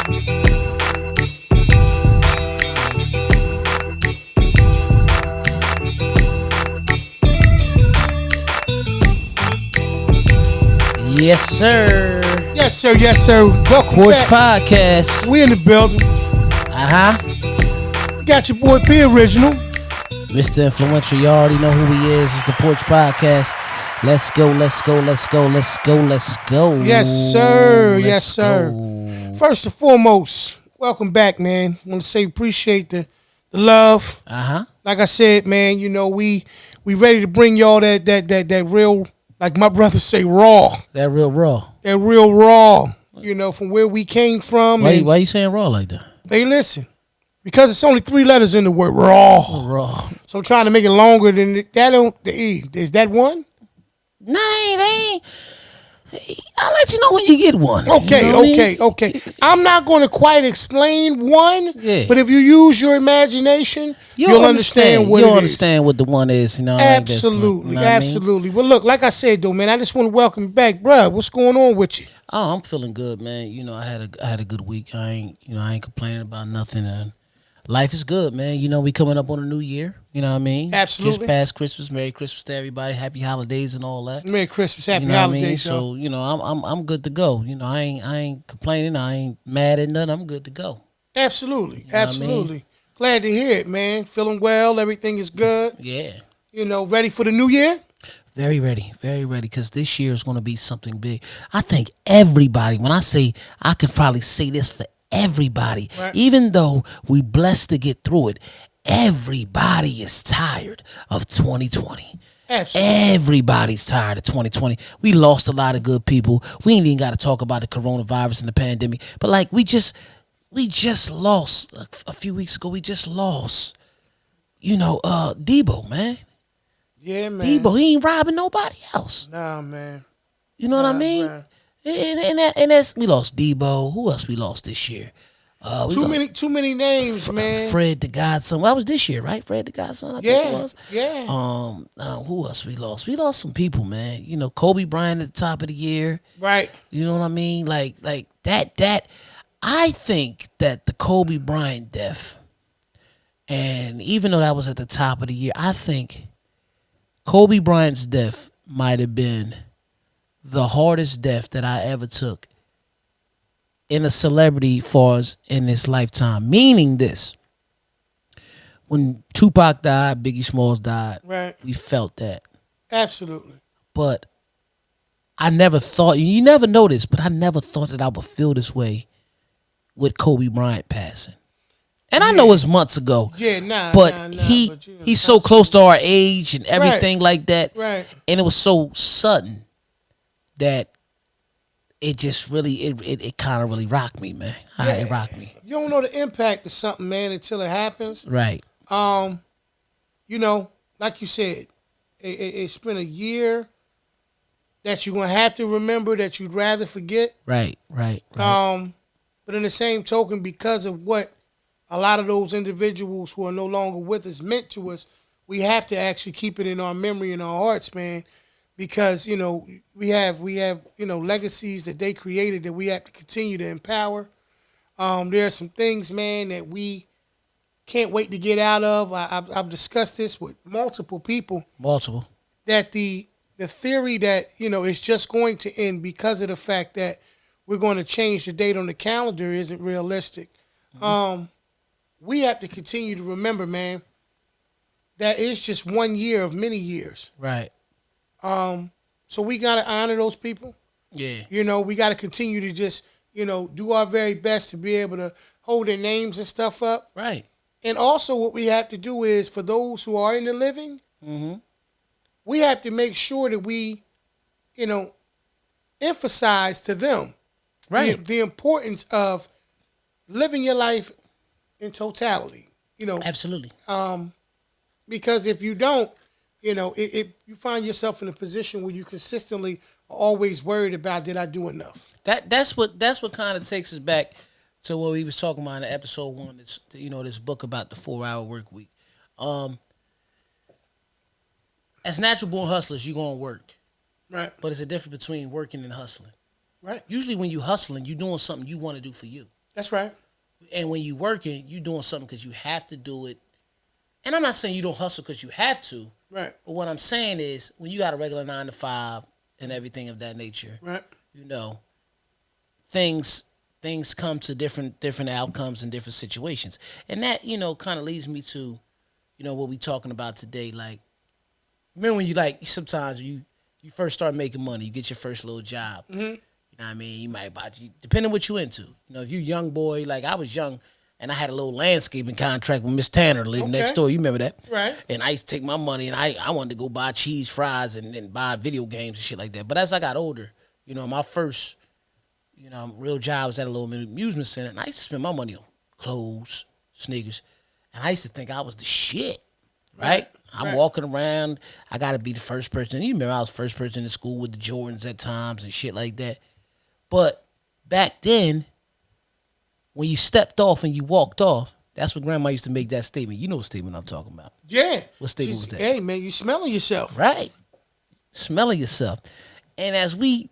Yes, sir. Yes, sir. Yes, sir. Welcome Porch back. Podcast. We in the building. You got your boy P Original. Mr. Influential. You already know who he is. It's the Porch Podcast. Let's go. Let's go. Let's go. Let's go. Let's go. Yes, sir. Let's Yes, sir. go. First and foremost, welcome back, man. I want to say appreciate the love. Like I said, man, you know, we ready to bring y'all that real, like my brothers say, raw. That real raw. That real raw. You know, from where we came from. Why you saying raw like that? Hey, listen. Because it's only 3 letters in the word raw. Raw. So I'm trying to make it longer than that. The E. Is that one? No, they ain't. I'll let you know when you get one. Okay, you know okay. I'm not going to quite explain one, Yeah. but if you use your imagination, you'll understand what it is. You'll understand what the one is. You know, Absolutely, you know absolutely. Well, look, like I said, though, man, I just want to welcome you back, bruh. What's going on with you? Oh, I'm feeling good, man. You know, I had a good week. I ain't complaining about nothing. And life is good, man. You know, we coming up on a new year. You know what I mean? Absolutely. Just past Christmas. Merry Christmas to everybody. Happy holidays and all that. Merry Christmas, happy you know holidays, what I mean? though. So, you know, I'm good to go. You know, I ain't complaining. I ain't mad at nothing. I'm good to go. Absolutely, You know absolutely. what I mean? Glad to hear it, man. Feeling well. Everything is good. Yeah. You know, ready for the new year? Very ready, because this year is going to be something big. I think everybody, when I say, I could probably say this for everybody, right. Even though we blessed to get through it, everybody is tired of 2020. Absolutely. Everybody's tired of 2020. We lost a lot of good people. We ain't even got to talk about the coronavirus and the pandemic, but like we just lost a few weeks ago. We just lost, Debo, man. Yeah, man. Debo, he ain't robbing nobody else. Nah, man. You know what I mean? Man. And that's we lost Debo. Who else we lost this year? Too many names, man. Fred the Godson. Well, that was this year, right? Fred the Godson, I think it was. Yeah. Who else we lost? We lost some people, man. You know, Kobe Bryant at the top of the year. Right. You know what I mean? Like that. I think that the Kobe Bryant death, and even though that was at the top of the year, I think Kobe Bryant's death might have been the hardest death that I ever took in a celebrity far as in this lifetime. Meaning this, when Tupac died, Biggie Smalls died, right, we felt that. Absolutely. But I never thought, you never know this, but I never thought that I would feel this way with Kobe Bryant passing. And I know it's months ago. Yeah, but he's so close to our age and everything like that. Right. And it was so sudden that it just really it kind of really rocked me, man. It rocked me. You don't know the impact of something, man, until it happens. Right. You know, like you said, it's been a year that you're gonna have to remember that you'd rather forget. Right. But in the same token, because of what a lot of those individuals who are no longer with us meant to us, we have to actually keep it in our memory and our hearts, man. Because, you know, we have legacies that they created that we have to continue to empower. There are some things, man, that we can't wait to get out of. I've discussed this with multiple people. That the theory that, it's just going to end because of the fact that we're going to change the date on the calendar isn't realistic. Mm-hmm. We have to continue to remember, man, that it's just 1 year of many years. Right. So we got to honor those people. Yeah. We got to continue to just, do our very best to be able to hold their names and stuff up. Right. And also what we have to do is, for those who are in the living, mm-hmm. we have to make sure that we, emphasize to them the importance of living your life in totality. Absolutely. Because if you don't, you find yourself in a position where you consistently are always worried about, did I do enough? That's what kind of takes us back to what we was talking about in episode 1. This this book about the 4-hour work week. As natural born hustlers, you're gonna work, right? But it's a difference between working and hustling, right? Usually, when you hustling, you're doing something you want to do for you. That's right. And when you working, you doing something because you have to do it. And I'm not saying you don't hustle because you have to. Right. But what I'm saying is when you got a regular 9 to 5 and everything of that nature, Right. you know, things come to different outcomes in different situations. And that, kind of leads me to, what we talking about today. Like, remember when you sometimes you first start making money, you get your first little job. Mm-hmm. You know what I mean? You might buy, depending what you into. If you young boy, like I was young and I had a little landscaping contract with Miss Tanner living next door. You remember that? Right. And I used to take my money and I wanted to go buy cheese fries and buy video games and shit like that. But as I got older, my first, real job was at a little amusement center. And I used to spend my money on clothes, sneakers. And I used to think I was the shit. Right? I'm walking around. I got to be the first person. You remember I was the first person in school with the Jordans at times and shit like that. But back then, when you stepped off and you walked off, that's when Grandma used to make that statement. You know what statement I'm talking about. Yeah. What statement was that? Hey, man, you smelling yourself. Right. Smelling yourself. And as we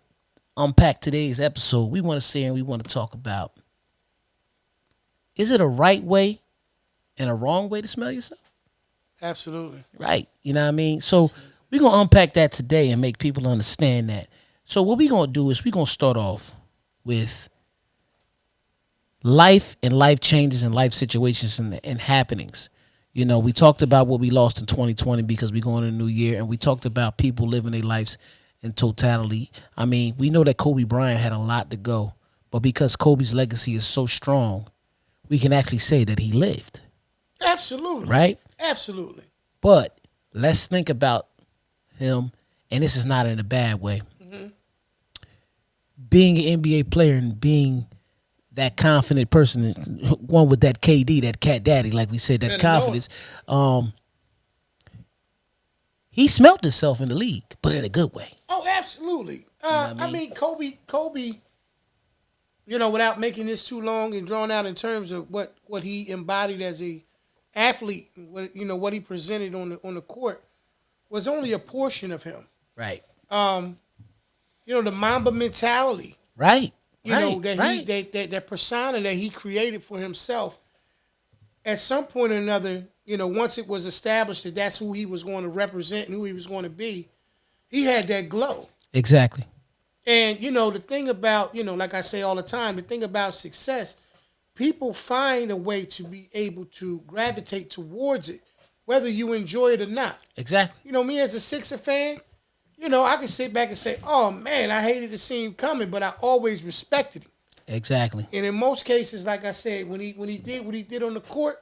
unpack today's episode, we want to say and we want to talk about, is it a right way and a wrong way to smell yourself? Absolutely. Right. You know what I mean? So we're going to unpack that today and make people understand that. So what we're going to do is we're going to start off with life and life changes and life situations and happenings. We talked about what we lost in 2020 because we're going to a new year, and we talked about people living their lives in totality. I mean, we know that Kobe Bryant had a lot to go, but because Kobe's legacy is so strong, we can actually say that he lived. Absolutely. Right? Absolutely. But let's think about him, and this is not in a bad way. Mm-hmm. Being an NBA player and being that confident person, one with that KD, that cat daddy, like we said, that confidence, he smelt himself in the league, but in a good way. Oh, absolutely. I mean, Kobe, without making this too long and drawn out in terms of what he embodied as a athlete, what he presented on the court was only a portion of him. Right. The Mamba mentality. Right. That persona that he created for himself. At some point or another, once it was established that that's who he was going to represent and who he was going to be, he had that glow. Exactly. And the thing about like I say all the time, the thing about success, people find a way to be able to gravitate towards it, whether you enjoy it or not. Exactly. Me as a Sixer fan, I can sit back and say, oh, man, I hated to see him coming, but I always respected him. Exactly. And in most cases, like I said, when he did what he did on the court,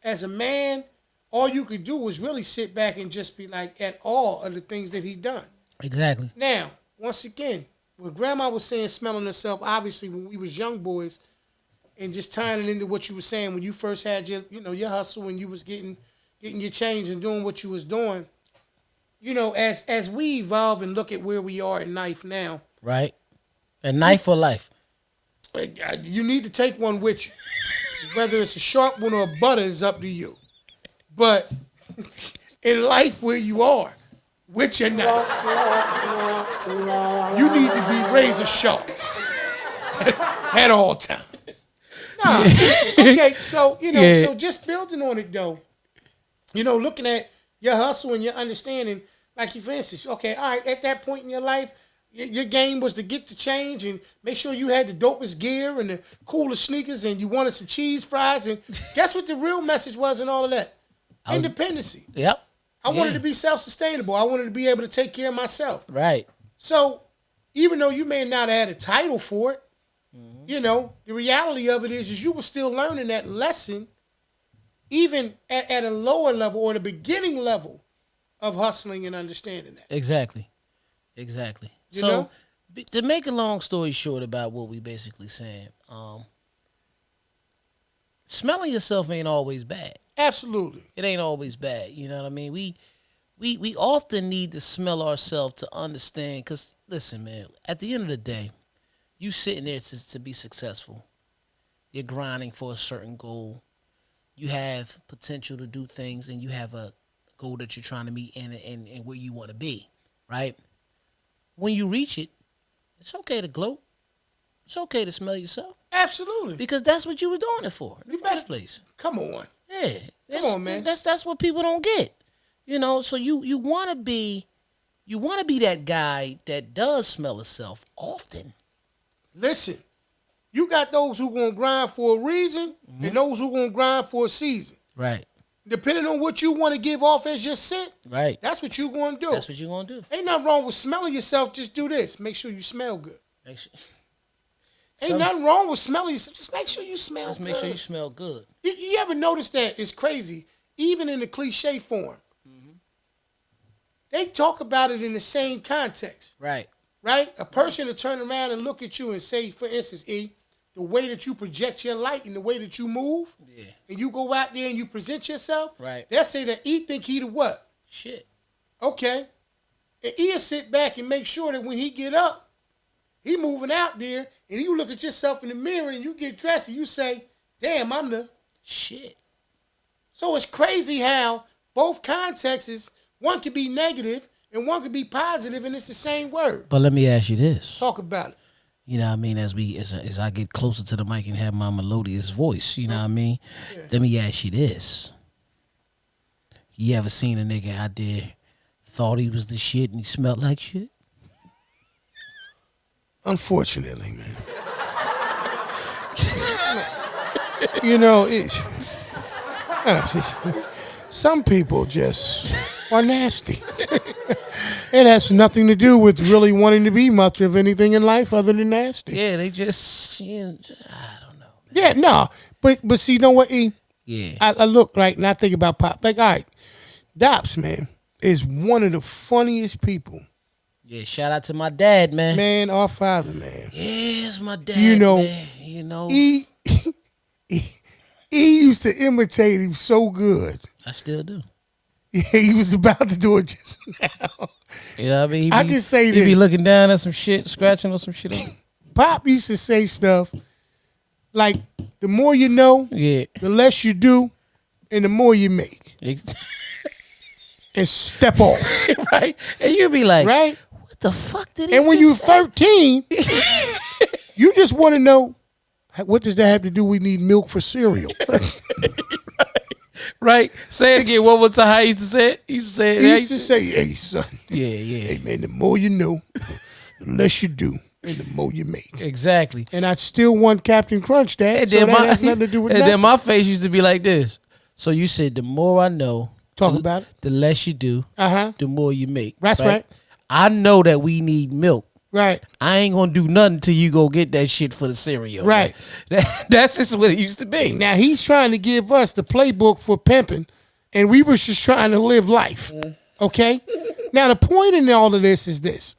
as a man, all you could do was really sit back and just be like at awe of the things that he done. Exactly. Now, once again, when Grandma was saying smelling herself, obviously when we was young boys, and just tying it into what you were saying when you first had your hustle and you was getting your change and doing what you was doing. As we evolve and look at where we are in life now. Right. A knife for life. You need to take one with you. Whether it's a sharp one or a butter is up to you. But in life where you are, with your knife, you need to be razor sharp at all times. Nah. Okay, so, so just building on it, though, looking at your hustle and your understanding, like for instance, okay, all right, at that point in your life, your game was to get the change and make sure you had the dopest gear and the coolest sneakers and you wanted some cheese fries. And guess what the real message was and all of that? Independency. Yep. I wanted to be self-sustainable. I wanted to be able to take care of myself. Right. So even though you may not have had a title for it, the reality of it is you were still learning that lesson even at a lower level or the beginning level of hustling and understanding that. Exactly. So, to make a long story short about what we basically saying, smelling yourself ain't always bad. Absolutely. It ain't always bad. You know what I mean? We often need to smell ourselves to understand. Because, listen, man, at the end of the day, you sitting there to be successful. You're grinding for a certain goal. You have potential to do things, and you have a goal that you're trying to meet and where you want to be, right? When you reach it, it's okay to gloat. It's okay to smell yourself. Absolutely. Because that's what you were doing it for in the first place. Come on. Yeah. Come on, man. That's what people don't get. You know, so you wanna be that guy that does smell himself often. Listen, you got those who gonna grind for a reason and those who gonna grind for a season. Right. Depending on what you want to give off as your scent, Right. that's what you gonna do. That's what you're gonna do. Ain't nothing wrong with smelling yourself. Just do this. Make sure you smell good. Ain't Some- nothing wrong with smelling yourself. Just make sure you smell Just good. make sure you smell good. You ever notice that? It's crazy. Even in the cliche form, they talk about it in the same context. Right. Right? A person to turn around and look at you and say, for instance, E, the way that you project your light and the way that you move, Yeah. and you go out there and you present yourself, Right. they'll say that E think he the what? Shit. Okay. And E'll sit back and make sure that when he get up, he moving out there, and you look at yourself in the mirror and you get dressed and you say, damn, I'm the Shit. So it's crazy how both contexts, one could be negative and one could be positive, and it's the same word. But let me ask you this. Talk about it. You know what I mean? As I get closer to the mic and have my melodious voice, you know what I mean? Yeah. Let me ask you this. You ever seen a nigga out there thought he was the shit and he smelled like shit? Unfortunately, man. You know, some people just are nasty. It has nothing to do with really wanting to be much of anything in life other than nasty. Yeah, they just, I don't know. Yeah, no. But see, you know what, E? Yeah. I look, right, and I think about Pop. Like, all right, Dops, man, is one of the funniest people. Yeah, shout out to my dad, man. Man, our father, man. Yeah, it's my dad, You know, man. You know. He used to imitate him so good. I still do. Yeah, he was about to do it just now. You know what I mean? I can say He be this. looking down at some shit, scratching on some shit. Pop used to say stuff like, the more you know, Yeah. the less you do, and the more you make. And step off. Right? And you be like, Right? what the fuck did he And when just you're say? 13, you just want to know, what does that have to do? We need milk for cereal. Right? Say it again one more time. How he used to say it? He used to say it. He used to say, hey, son. Yeah, yeah. Hey, man, the more you know, the less you do, and the more you make. Exactly. And I still want Captain Crunch, Dad. And So then, that has nothing to do with and nothing. then my face used to be like this. So you said, the more I know, Talk about it. the less you do, Uh-huh. the more you make. That's right. I know that we need milk. Right. I ain't gonna do nothing till you go get that shit for the cereal. Right. Man. That's just what it used to be. Now, he's trying to give us the playbook for pimping, and we were just trying to live life. Okay? Now, the point in all of this is this.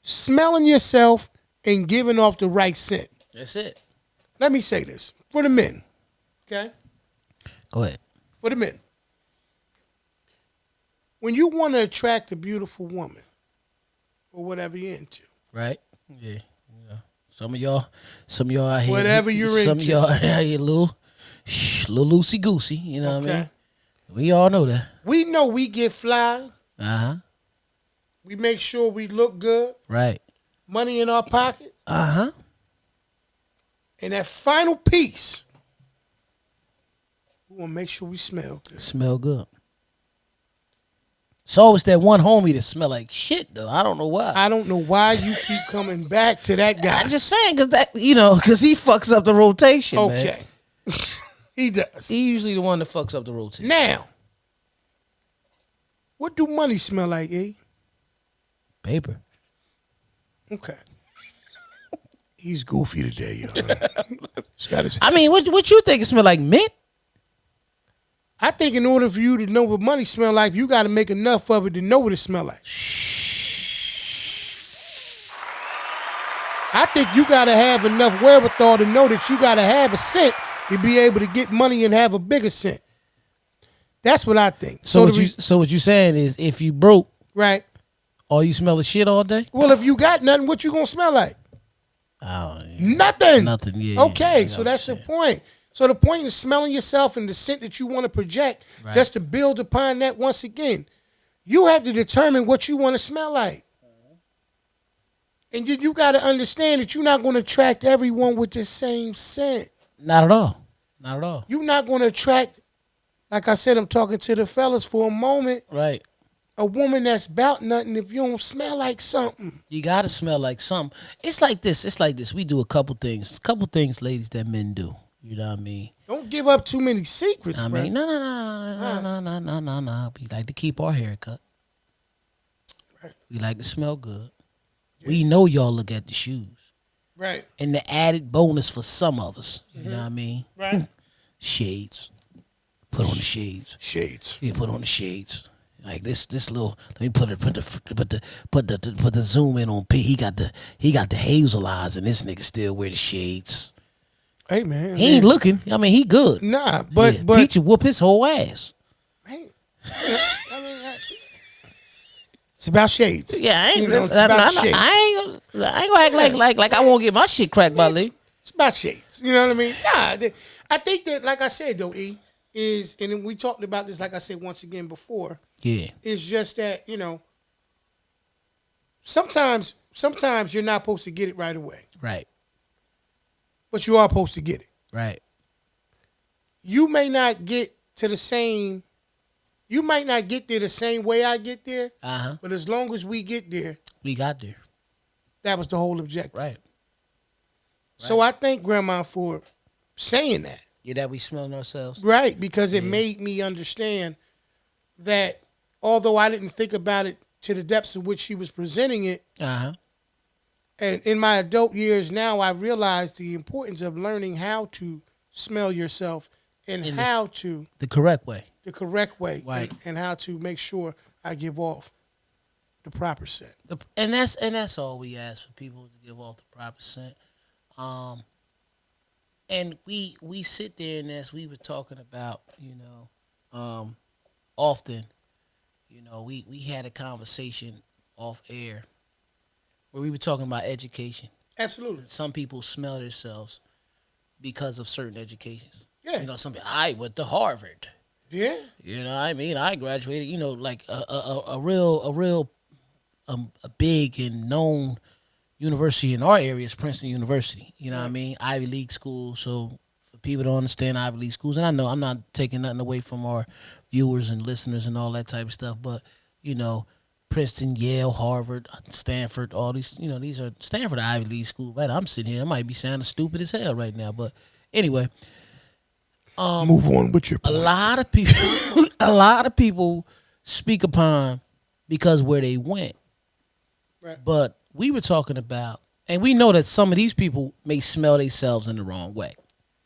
Smelling yourself and giving off the right scent. That's it. Let me say this. For the men. Okay? Go ahead. For the men. When you want to attract a beautiful woman, or whatever you're into, Right? Yeah. Some of y'all out here. Whatever you're some into. of y'all out here little loosey goosey. You know what I Okay. mean? We all know that. we know we get fly. Uh-huh. We make sure we look good. Right. Money in our pocket. Uh-huh. And that final piece, we want to make sure we smell good. Smell good. It's always that one homie that smell like shit, though. I don't know why. I don't know why you keep coming back to that guy. I'm just saying, because he fucks up the rotation, man. Okay. He does. He usually the one that fucks up the rotation. Now, what do money smell like, E? Paper. Okay. He's goofy today, y'all. I mean, what you think it smell like? Mint? I think in order for you to know what money smell like, you got to make enough of it to know what it smell like. I think you got to have enough wherewithal to know that you got to have a scent to be able to get money and have a bigger scent. That's what I think. So what you saying is, if you broke, right? all you smell is shit all day? Well, if you got nothing, what you gonna smell like? Oh, yeah. Nothing. Nothing. Yeah. Okay, yeah, so that's the point. So the point is smelling yourself and the scent that you want to project, Right. just to build upon that once again. You have to determine what you want to smell like. And you got to understand that you're not going to attract everyone with the same scent. Not at all. Not at all. You're not going to attract, like I said, I'm talking to the fellas for a moment, Right. a woman that's about nothing if you don't smell like something. You gotta smell like something. It's like this. It's like this. We do a couple things. A couple things, ladies, that men do. You know what I mean? Don't give up too many secrets, I bro. mean, no. We like to keep our hair cut. Right. We like to smell good. Yeah. We know y'all look at the shoes. Right. And the added bonus for some of us. You know what I mean? Right. Shades. Put on the shades. Shades. Yeah, put on the shades. Like this little. Let me put the zoom in on P. He got the hazel eyes, and this nigga still wear the shades. Hey man, he ain't looking. I mean, he good. Nah, but Peach will whoop his whole ass. Man, it's about shades. Yeah, I ain't. It's about shades. I ain't gonna act like I won't get my shit cracked by Lee. It's about shades. You know what I mean? Nah, I think that, like I said though, is, and we talked about this, like I said once again before. Yeah, it's just that, sometimes you're not supposed to get it right away. Right. But you are supposed to get it. Right. You may not get to the same. You might not get there the same way I get there. But as long as we get there, we got there. That was the whole objective. Right. So I thank Grandma for saying that. Yeah, that we smelling ourselves. Right, because it made me understand that although I didn't think about it to the depths of which she was presenting it, and in my adult years now, I realized the importance of learning how to smell yourself and how to the correct way. The correct way, right? And how to make sure I give off the proper scent. And that's all we ask for people to give off the proper scent. And we sit there, and as we were talking about, often, we had a conversation off air where we were talking about education. Absolutely. Some people smell themselves because of certain educations. Yeah. Some people, I went to Harvard. Yeah. I mean, I graduated, like a big and known university in our area is Princeton University. You know what I mean? Ivy League school. So for people to understand Ivy League schools, and I know I'm not taking nothing away from our viewers and listeners and all that type of stuff, but, Princeton, Yale, Harvard, Stanford, all these, these are Stanford Ivy League school. Right? I'm sitting here. I might be sounding stupid as hell right now, but anyway. Move on with your point. A lot of people speak upon because where they went. Right. But we were talking about, and we know that some of these people may smell themselves in the wrong way.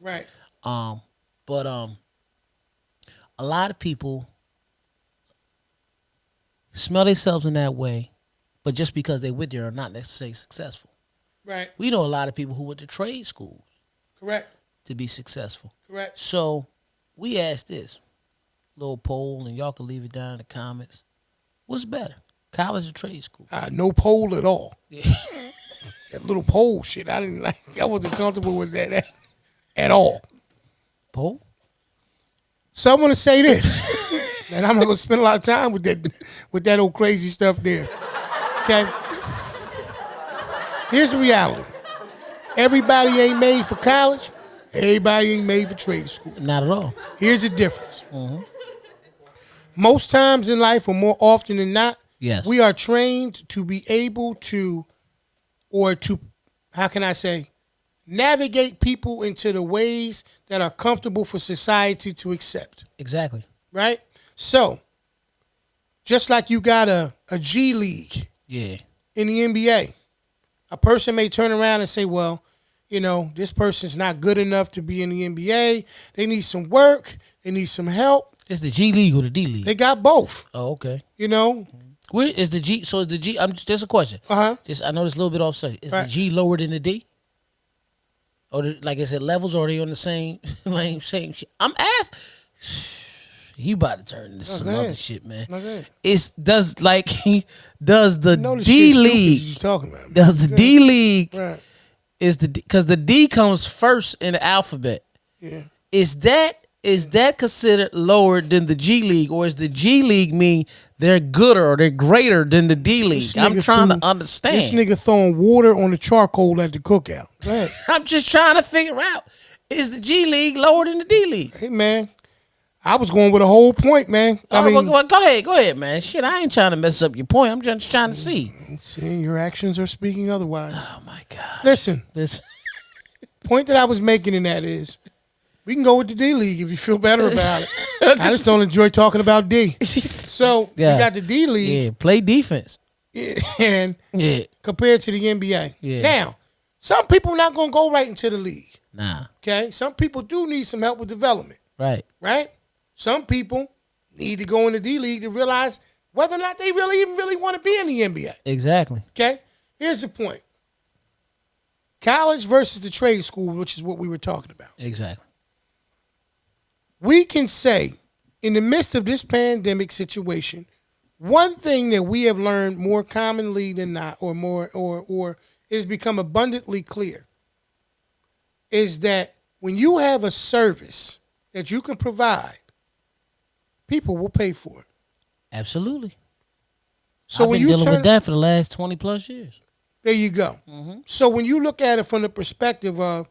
Right. But a lot of people smell themselves in that way, but just because they went there are not necessarily successful. Right. We know a lot of people who went to trade schools. Correct. To be successful. Correct. So we asked this little poll, and y'all can leave it down in the comments. What's better, college or trade school? No poll at all. Yeah. That little poll shit, I didn't like. I wasn't comfortable with that at all. Poll. So I'm gonna say this, and I'm not gonna spend a lot of time with that old crazy stuff there. Okay. Here's the reality. Everybody ain't made for college. Everybody ain't made for trade school. Not at all. Here's the difference. Most times in life, or more often than not, yes, we are trained to be able to, how can I say, navigate people into the ways that are comfortable for society to accept. Exactly. Right? So, just like you got a G League in the NBA, a person may turn around and say, well, this person's not good enough to be in the NBA. They need some work. They need some help. It's the G League or the D League? They got both. Oh, okay. Where is the G? So is the G? Just a question. Just I know this a little bit offset. Is the G lower than the D? Or like I said, levels, or are they on the same same shit? I'm asking. You about to turn into some other shit, man. Does the D League? You talking about? Does the D League? Right. Because the D comes first in the alphabet. Yeah. Is that considered lower than the G League, or is the G League mean they're gooder or they're greater than the D League. I'm trying to understand. This nigga throwing water on the charcoal at the cookout. Right. I'm just trying to figure out, is the G League lower than the D League? Hey, man. I was going with a whole point, man. I mean, well, go ahead, man. Shit, I ain't trying to mess up your point. I'm just trying to see. Your actions are speaking otherwise. Oh, my God. Listen. Point that I was making in that is, we can go with the D League if you feel better about it. I just don't enjoy talking about D. So, you got the D League. Yeah, play defense. And compared to the NBA. Yeah. Now, some people not going to go right into the league. Nah. Okay? Some people do need some help with development. Right. Right? Some people need to go in the D League to realize whether or not they really want to be in the NBA. Exactly. Okay? Here's the point. College versus the trade school, which is what we were talking about. Exactly. We can say, in the midst of this pandemic situation, one thing that we have learned more commonly than not, or it has become abundantly clear, is that when you have a service that you can provide, people will pay for it. Absolutely. So I've been dealing with that for the last 20 plus years. There you go. Mm-hmm. So when you look at it from the perspective of,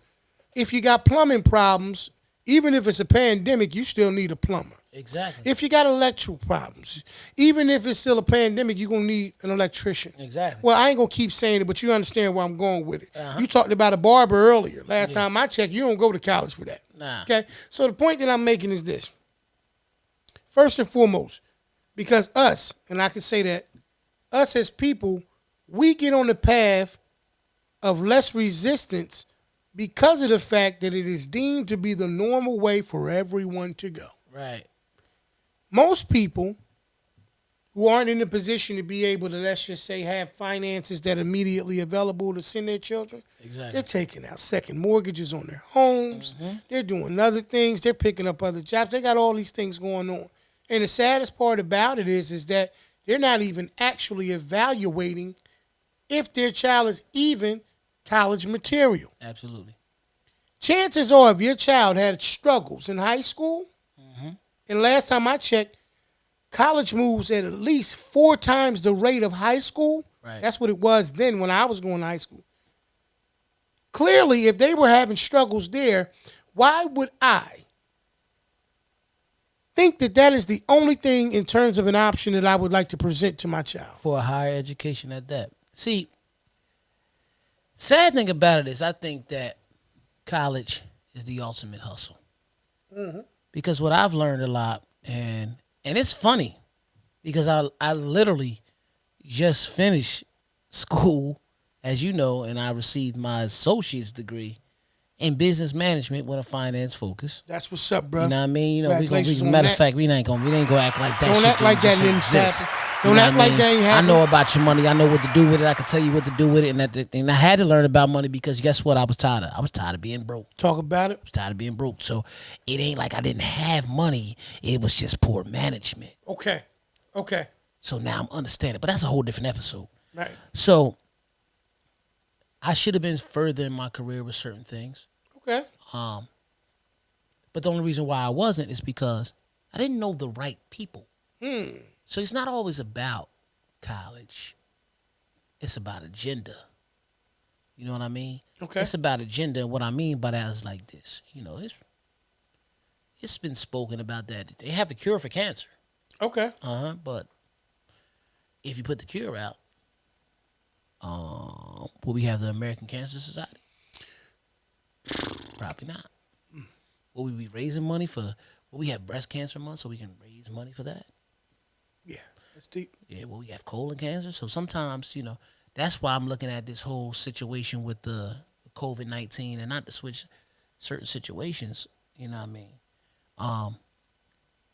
if you got plumbing problems, even if it's a pandemic, you still need a plumber. Exactly. If you got electrical problems, even if it's still a pandemic, you're going to need an electrician. Exactly. Well, I ain't going to keep saying it, but you understand where I'm going with it. Uh-huh. You talked about a barber earlier. Last time I checked, you don't go to college for that. Nah. Okay? So the point that I'm making is this. First and foremost, because us, and I can say that, us as people, we get on the path of less resistance because of the fact that it is deemed to be the normal way for everyone to go. Right. Most people who aren't in a position to be able to, let's just say, have finances that are immediately available to send their children, they're taking out second mortgages on their homes. Mm-hmm. They're doing other things. They're picking up other jobs. They got all these things going on. And the saddest part about it is that they're not even actually evaluating if their child is even college material. Absolutely. Chances are, if your child had struggles in high school, mm-hmm. and last time I checked, college moves at least 4 times the rate of high school. Right. That's what it was then when I was going to high school. Clearly, if they were having struggles there, why would I think that that is the only thing in terms of an option that I would like to present to my child? For a higher education at that. See, sad thing about it is I think that college is the ultimate hustle. Mm-hmm. Because what I've learned a lot, and it's funny, because I literally just finished school, as you know, and I received my associate's degree in business management with a finance focus. That's what's up, bro. You know what I mean? You know, matter of fact, we ain't gonna act like that. Don't shit act like that didn't happen. Don't act like that ain't happening. I know about your money. I know what to do with it. I can tell you what to do with it. And I had to learn about money because guess what? I was tired of. I was tired of being broke. Talk about it. I was tired of being broke. So it ain't like I didn't have money. It was just poor management. Okay. So now I'm understanding. But that's a whole different episode. Right. So I should have been further in my career with certain things. Okay. But the only reason why I wasn't is because I didn't know the right people. So it's not always about college. It's about agenda. You know what I mean? Okay. It's about agenda, and what I mean by that is like this. You know, it's been spoken about that they have a cure for cancer. Okay. But if you put the cure out, will we have the American Cancer Society? Probably not. Will we be raising money will we have breast cancer month so we can raise money for that? Yeah, that's deep. Yeah, will we have colon cancer? So sometimes, you know, that's why I'm looking at this whole situation with the COVID-19, and not to switch certain situations, you know what I mean?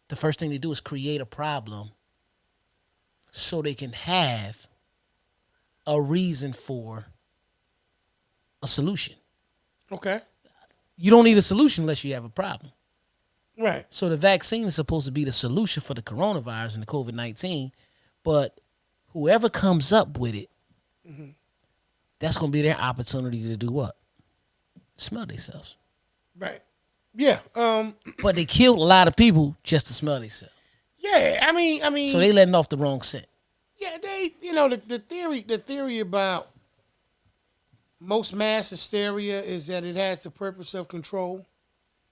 The first thing they do is create a problem so they can have a reason for a solution. Okay. You don't need a solution unless you have a problem. Right. So the vaccine is supposed to be the solution for the coronavirus and the COVID-19, but whoever comes up with it, mm-hmm. that's going to be their opportunity to do what? Smell themselves. Right. Yeah. But they killed a lot of people just to smell themselves. Yeah, So they letting off the wrong scent. yeah, the theory about most mass hysteria is that it has the purpose of control.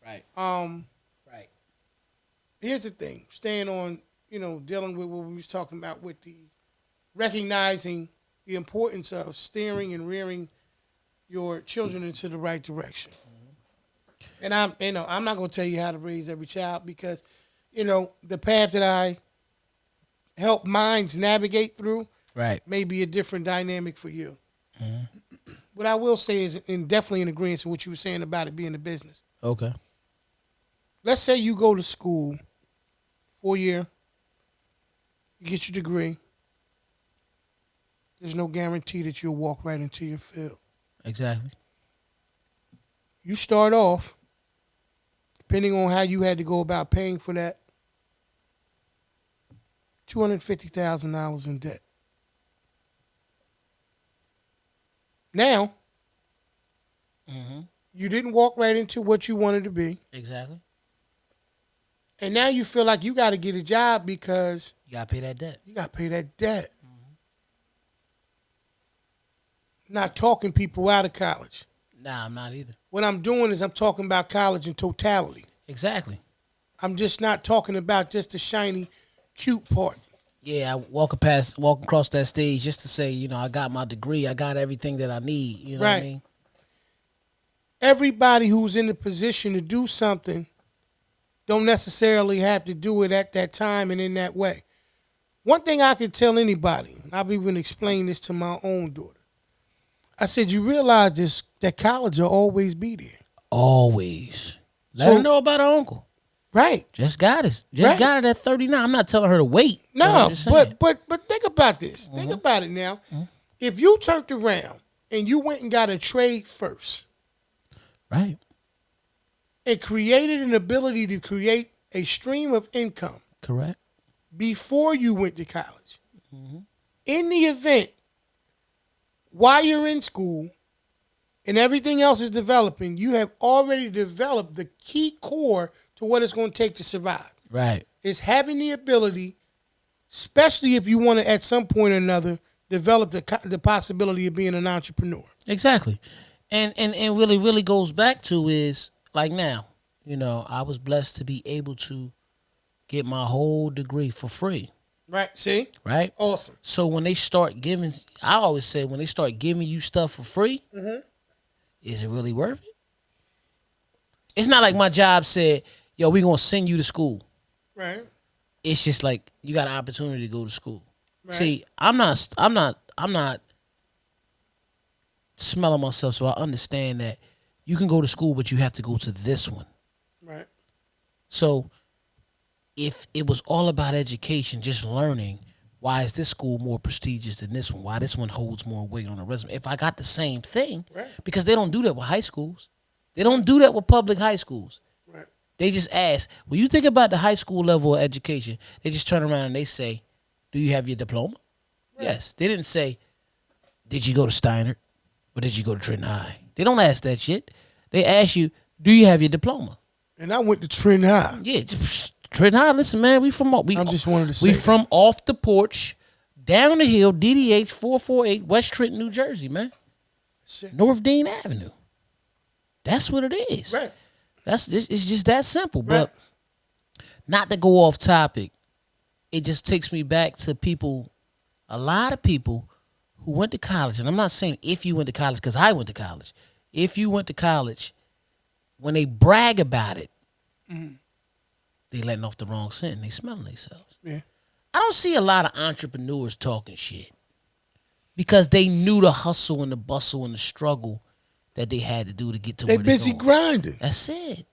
Right. Um, Right. Here's the thing: staying on, dealing with what we was talking about with the recognizing the importance of steering and rearing your children into the right direction. And I'm not going to tell you how to raise every child because, the path that I help minds navigate through Right. may be a different dynamic for you. What I will say is, and definitely in agreement with what you were saying about it being a business. Okay. Let's say you go to school 4 year, you get your degree. There's no guarantee that you'll walk right into your field. Exactly. You start off, depending on how you had to go about paying for that, $250,000 in debt. Now, you didn't walk right into what you wanted to be. Exactly. And now you feel like you got to get a job because You gotta pay that debt. you got to pay that debt. Not talking people out of college. Nah, I'm not either. What I'm doing is I'm talking about college in totality. Exactly. I'm just not talking about just the shiny, cute part. Yeah, I walk across that stage just to say, I got my degree, I got everything that I need. You know what I mean? Everybody who's in the position to do something don't necessarily have to do it at that time and in that way. One thing I could tell anybody, and I've even explained this to my own daughter. I said, you realize this that college will always be there. Always. Let her know about her uncle. Right. Just got it. Just got it at 39. I'm not telling her to wait. No, but think about this. Think about it now. If you turned around and you went and got a trade first. Right. It created an ability to create a stream of income. Correct. Before you went to college. In the event, while you're in school and everything else is developing, you have already developed the key core to what it's going to take to survive. Right. It's having the ability, especially if you want to at some point or another develop the possibility of being an entrepreneur. Exactly. And really, really goes back to is like now, I was blessed to be able to get my whole degree for free. Right. See? Right? Awesome. So when they start giving, I always say, when they start giving you stuff for free, is it really worth it? It's not like my job said, yo, we're going to send you to school. Right. It's just like you got an opportunity to go to school. Right. See, I'm not smelling myself, so I understand that you can go to school, but you have to go to this one. Right. So if it was all about education, just learning, why is this school more prestigious than this one? Why this one holds more weight on the resume? If I got the same thing, because they don't do that with high schools. They don't do that with public high schools. Right. They just ask, when you think about the high school level of education, they just turn around and they say, do you have your diploma? Right. Yes. They didn't say, did you go to Steiner or did you go to Trenton High? They don't ask that shit. They ask you, do you have your diploma? And I went to Trenton High. Yeah, Trenton High. Listen, man, we from I just wanted to say we from off the porch, down the hill, DDH 448, West Trenton, New Jersey, man. Shit. North Dean Avenue. That's what it is. Right. It's just that simple. But not to go off topic, it just takes me back to people, a lot of people who went to college, and I'm not saying if you went to college, because I went to college. If you went to college, when they brag about it, they letting off the wrong scent and they smelling themselves. Yeah. I don't see a lot of entrepreneurs talking shit because they knew the hustle and the bustle and the struggle that they had to do to get to where they they're busy going. grinding. That's it.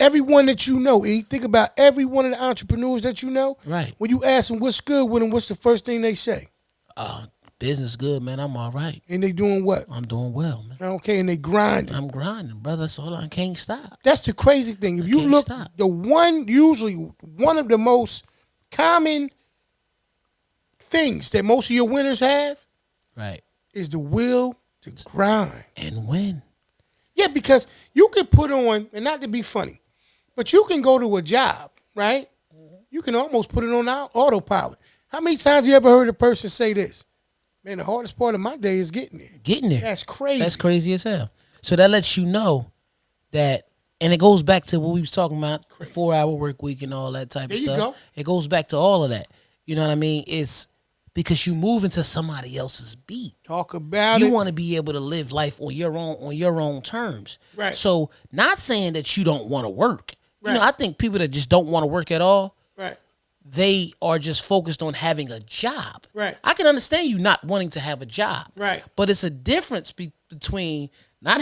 Everyone that you know, E, think about every one of the entrepreneurs that you know. Right. When you ask them what's good with them, what's the first thing they say? Business good, man. I'm all right. And they doing what? I'm doing well, man. Okay, and they grinding. I'm grinding, brother. That's all. I can't stop. That's the crazy thing. If you look, usually one of the most common things that most of your winners have, right, is the will to grind and win. Yeah, because you can put on, and not to be funny, but you can go to a job, right? you can almost put it on autopilot. How many times you ever heard a person say this? Man, the hardest part of my day is getting there. Getting there. That's crazy. That's crazy as hell. So that lets you know that, and it goes back to what we was talking about, the 4-hour work week and all that type of stuff. There you go. It goes back to all of that. You know what I mean? It's because you move into somebody else's beat. Talk about You it. want to be able to live life on your own terms. Right. So not saying that you don't want to work. Right. You know, I think people that just don't want to work at all, Right. they are just focused on having a job. Right. I can understand you not wanting to have a job. Right. But it's a difference between not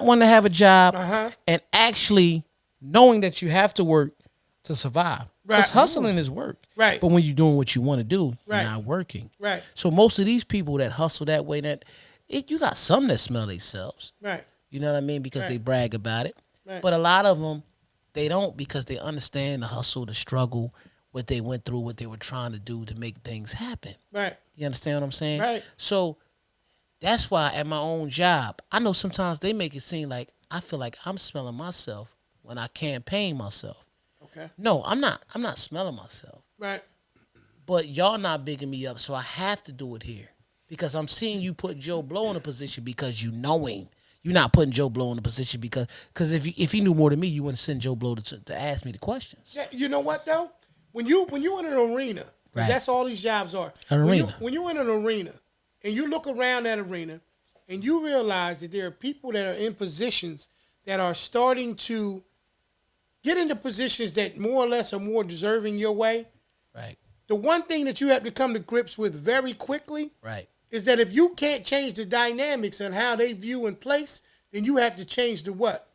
wanting to have a job and actually knowing that you have to work to survive. Right. Because hustling is work. Right. But when you're doing what you want to do, Right. you're not working. Right. So most of these people that hustle that way, you got some that smell themselves. Right. You know what I mean? Because Right. they brag about it. Right. But a lot of them, they don't, because they understand the hustle, the struggle, what they went through, what they were trying to do to make things happen. Right. You understand what I'm saying? Right. So that's why at my own job, I know sometimes they make it seem like I feel like I'm smelling myself when I campaign myself. Okay. No, I'm not. I'm not smelling myself. Right. But y'all not bigging me up, so I have to do it here. Because I'm seeing you put Joe Blow in a position because you know him. You're not putting Joe Blow in a position because if he knew more than me, you wouldn't send Joe Blow to ask me the questions. Yeah, you know what though? When you in an arena, 'cause Right. that's all these jobs are. An arena. When you're in an arena and you look around that arena and you realize that there are people that are in positions that are starting to get into positions that more or less are more deserving your way. Right. The one thing that you have to come to grips with very quickly Right. is that if you can't change the dynamics and how they view and place, then you have to change the what?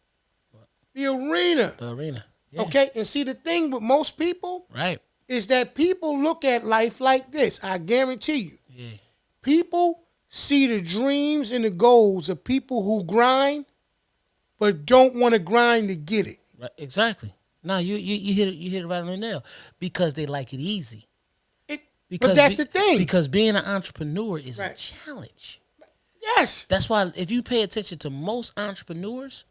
The arena. The arena. Yeah. Okay? And see, the thing with most people Right. is that people look at life like this. I guarantee you. Yeah. People see the dreams and the goals of people who grind but don't want to grind to get it. Right. Exactly. No, you hit it right on the nail because they like it easy. But that's the thing. Because being an entrepreneur is a Right. challenge. Yes. That's why if you pay attention to most entrepreneurs,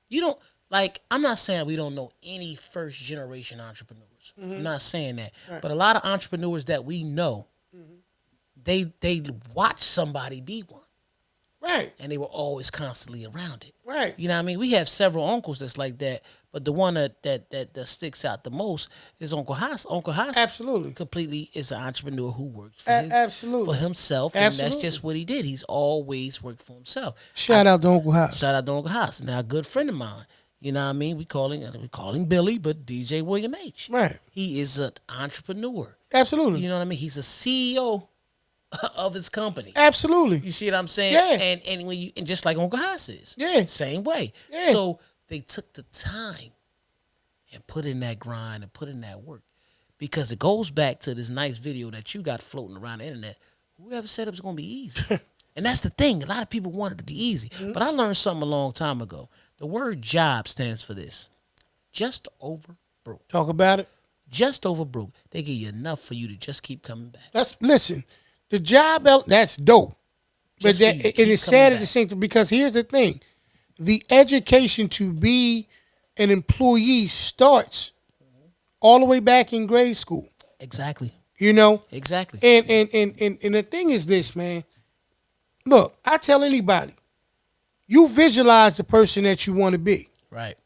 you don't like. I'm not saying we don't know any first generation entrepreneurs. I'm not saying that, Right. but a lot of entrepreneurs that we know, they watch somebody be one, Right. and they were always constantly around it. Right. You know what I mean? We have several uncles that's like that, but the one that sticks out the most is Uncle Haas. Uncle Haas Absolutely. completely is an entrepreneur who works Absolutely. for himself, and Absolutely. that's just what he did. He's always worked for himself. Shout out to Uncle House. Shout out to Uncle Haas. Now, a good friend of mine. You know what I mean? We call him Billy, but DJ William H. Right. He is an entrepreneur. Absolutely. You know what I mean? He's a CEO of his company. Absolutely. You see what I'm saying? Yeah. And when you just like Uncle Haas is. Yeah. Same way. Yeah. So they took the time and put in that grind and put in that work. Because it goes back to this nice video that you got floating around the internet. Whoever said it was gonna be easy. And that's the thing. A lot of people want it to be easy. Mm-hmm. But I learned something a long time ago. The word job stands for this. Just over broke. Talk about it. Just over broke. They give you enough for you to just keep coming back. Listen, the job that's dope. But Just for you to it keep is coming sad at back. the same time because here's the thing. The education to be an employee starts all the way back in grade school. Exactly. You know? Exactly. And the thing is this, man. Look, I tell anybody, you visualize the person that you want to be. Right.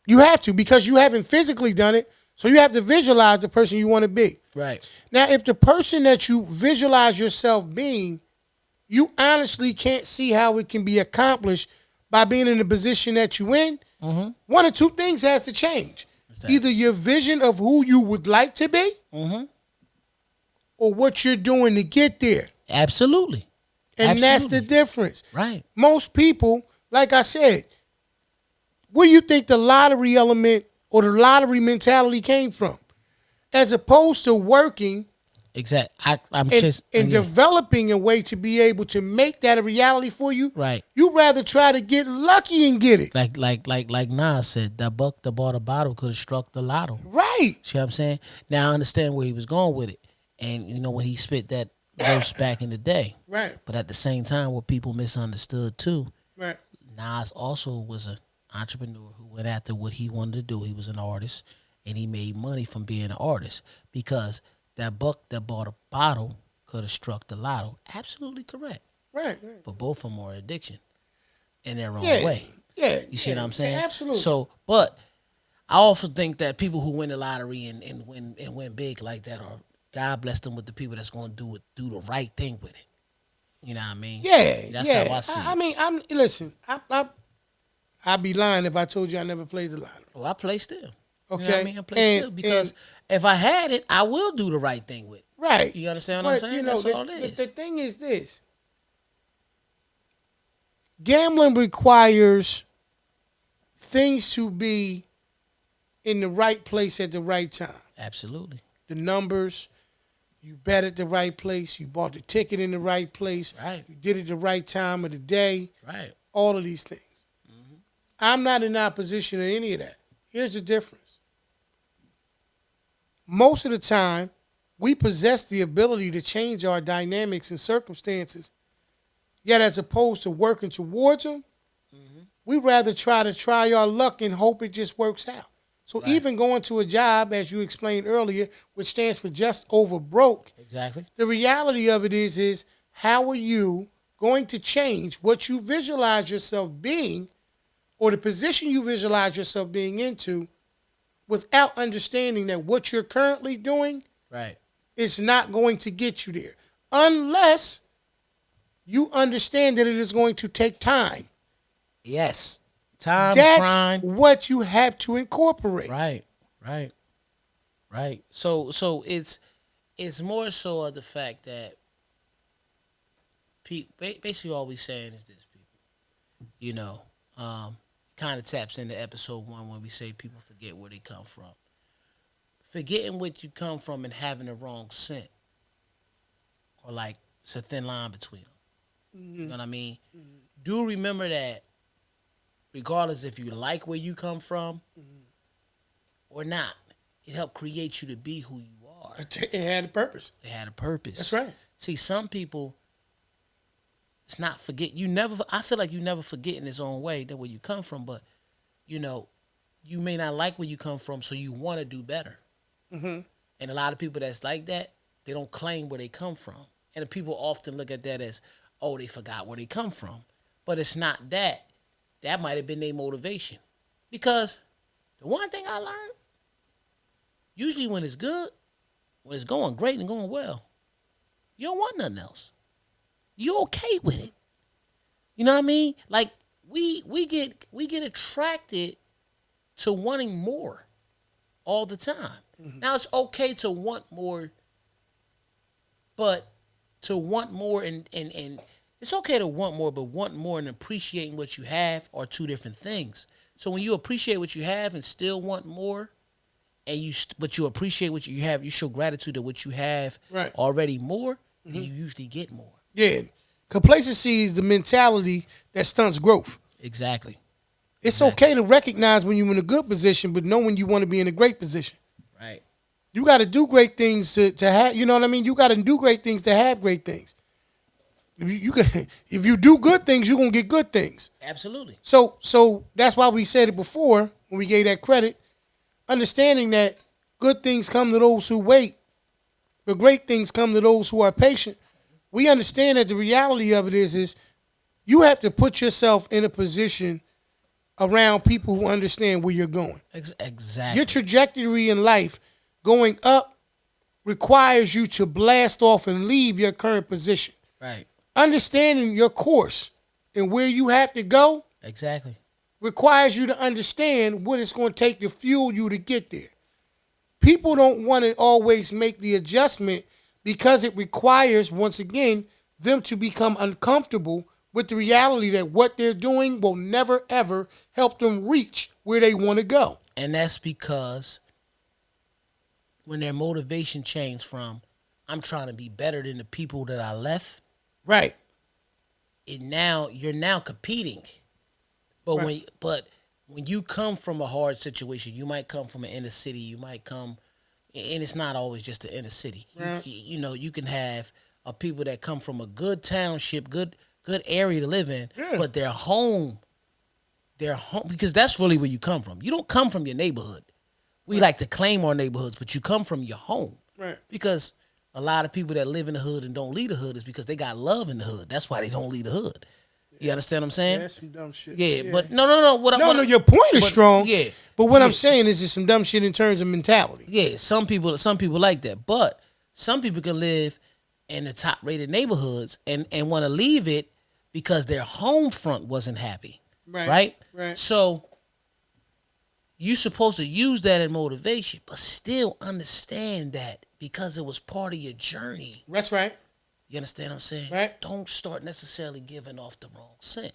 You have to because you haven't physically done it. So you have to visualize the person you want to be. Right. Now, if the person that you visualize yourself being, you honestly can't see how it can be accomplished by being in the position that you're in, one or two things has to change. that? Either your vision of who you would like to be or what you're doing to get there. Absolutely. And that's the Absolutely. difference. Right. Most people, like I said, where do you think the lottery element or the lottery mentality came from? As opposed to working Exactly. I'm and, just and yeah. developing a way to be able to make that a reality for you. Right. You rather try to get lucky and get it. Like Nas said, that buck that bought a bottle could have struck the lotto. Right. See what I'm saying? Now I understand where he was going with it. And you know when he spit that verse back in the day. Right. But at the same time, what people misunderstood too, Right. Nas also was an entrepreneur who went after what he wanted to do. He was an artist, and he made money from being an artist because that buck that bought a bottle could have struck the lotto. Absolutely correct. Right, right. But both of them are addiction in their own Yeah, way. yeah. You see yeah, what I'm saying? Absolutely. So, but I also think that people who win the lottery and win big like that are God bless them with the people that's going to do the right thing with it. You know what I mean? Yeah, That's yeah. how I see I it. mean, listen. I'd be lying if I told you I never played the lottery. Well, I play still. You know what I Okay, mean? I play still because if I had it, I will do the right thing with it. right. You understand what I'm But saying? That's all it is. the thing is this: gambling requires things to be in the right place at the right time. Absolutely. The numbers, you bet at the right place, you bought the ticket in the right place, Right. you did it the right time of the day, Right. all of these things. I'm not in opposition to any of that. Here's the difference. Most of the time, we possess the ability to change our dynamics and circumstances, yet as opposed to working towards them, we rather try our luck and hope it just works out. So Right. even going to a job, as you explained earlier, which stands for just over broke, Exactly. the reality of it is how are you going to change what you visualize yourself being or the position you visualize yourself being into without understanding that what you're currently doing Right. is not going to get you there unless you understand that it is going to take time. Yes. Time, That's grind. what you have to incorporate. Right. Right. Right. So it's more so of the fact that basically all we saying is this, people. You know, kind of taps into episode 1 when we say people forget where they come from. Forgetting where you come from and having the wrong scent, or like it's a thin line between them. You know what I mean? Do remember that, regardless if you like where you come from or not, it helped create you to be who you are. It had a purpose. It had a purpose. That's right. See, some people, it's not forget. You never. I feel like you never forget in its own way that where you come from, but you know, you may not like where you come from, so you want to do better. Mm-hmm. And a lot of people that's like that, they don't claim where they come from, and the people often look at that as, oh, they forgot where they come from, but it's not that. That might have been their motivation, because the one thing I learned, usually when it's good, when it's going great and going well, you don't want nothing else. You're okay with it. You know what I mean? Like we get attracted to wanting more all the time. Mm-hmm. Now it's okay to want more, but to want more and it's okay to want more, but want more and appreciating what you have are two different things. So when you appreciate what you have and still want more, and but you appreciate what you have, you show gratitude to what you have already more, then you usually get more. Yeah. Complacency is the mentality that stunts growth. Exactly. It's okay to recognize when you're in a good position, but know when you want to be in a great position. Right. You got to do great things to have, you know what I mean? You got to do great things to have great things. If you do good things, you're going to get good things. Absolutely. So that's why we said it before when we gave that credit, understanding that good things come to those who wait, but great things come to those who are patient. We understand that the reality of it is you have to put yourself in a position around people who understand where you're going. Exactly. Your trajectory in life going up requires you to blast off and leave your current position. Right. Understanding your course and where you have to go exactly requires you to understand what it's going to take to fuel you to get there. People don't want to always make the adjustment because it requires, once again, them to become uncomfortable with the reality that what they're doing will never, ever help them reach where they want to go. And that's because when their motivation changed from, I'm trying to be better than the people that I left. Right. You're now competing. But when you come from a hard situation, you might come from an inner city, you might come, and it's not always just the inner city. Right. You can have people that come from a good township, good area to live in, but they're home, because that's really where you come from. You don't come from your neighborhood, We like to claim our neighborhoods, but you come from your home. Right. Because a lot of people that live in the hood and don't leave the hood is because they got love in the hood. That's why they don't leave the hood. You understand what I'm saying? Yeah, that's some dumb shit. Yeah, but no. No, your point is strong. Yeah. But what I'm saying is, it's some dumb shit in terms of mentality. Yeah, some people like that. But some people can live in the top rated neighborhoods and want to leave it because their home front wasn't happy. Right? So you're supposed to use that as motivation, but still understand that because it was part of your journey. That's right. You understand what I'm saying? Right. Don't start necessarily giving off the wrong scent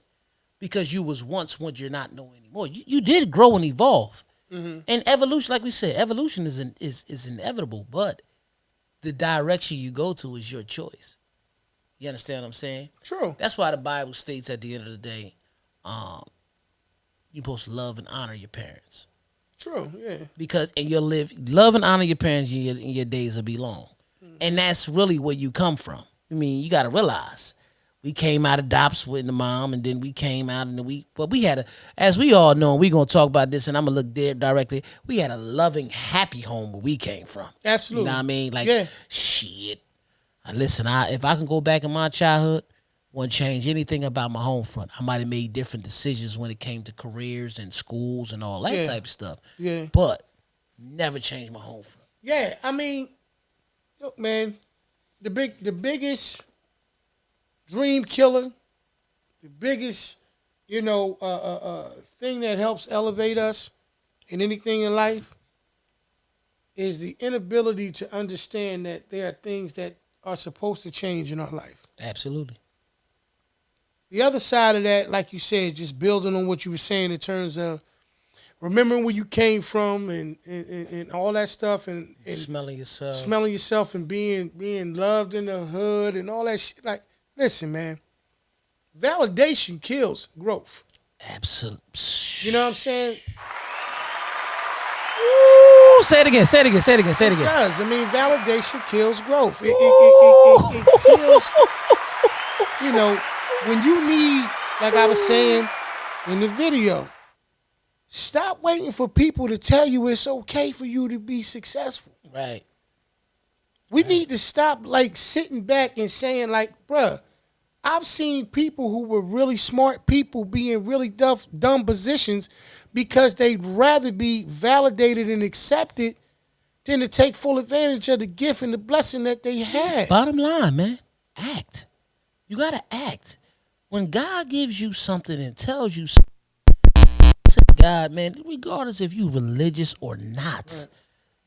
because you was once what you're not knowing anymore. You did grow and evolve. Mm-hmm. And evolution, like we said, evolution is inevitable, but the direction you go to is your choice. You understand what I'm saying? True. That's why the Bible states at the end of the day, you're supposed to love and honor your parents. True, yeah. Because and you'll love and honor your parents, and your days will be long. Mm-hmm. And that's really where you come from. I mean, you got to realize we came out of DOPS with the mom, and then we came out and we had as we all know, we're going to talk about this, and I'm going to look there directly. We had a loving, happy home where we came from. Absolutely. You know what I mean? Like, shit. Listen, if I can go back in my childhood, wouldn't change anything about my home front. I might have made different decisions when it came to careers and schools and all that type of stuff. Yeah. But never changed my home front. Yeah, I mean, look, man, the biggest dream killer, the biggest, thing that helps elevate us in anything in life is the inability to understand that there are things that are supposed to change in our life. Absolutely. The other side of that, like you said, just building on what you were saying in terms of remembering where you came from and all that stuff and smelling yourself and being loved in the hood and all that shit. Like, listen, man, validation kills growth. Absolutely. You know what I'm saying? Ooh, say it again. It does. I mean, validation kills growth. It kills, when you need, like I was saying in the video, stop waiting for people to tell you it's okay for you to be successful. Right. We need to stop, like, sitting back and saying, like, bruh, I've seen people who were really smart people be in really dumb positions because they'd rather be validated and accepted than to take full advantage of the gift and the blessing that they had. Bottom line, man, act. You got to act. When God gives you something and tells you something, God, man, regardless if you religious or not,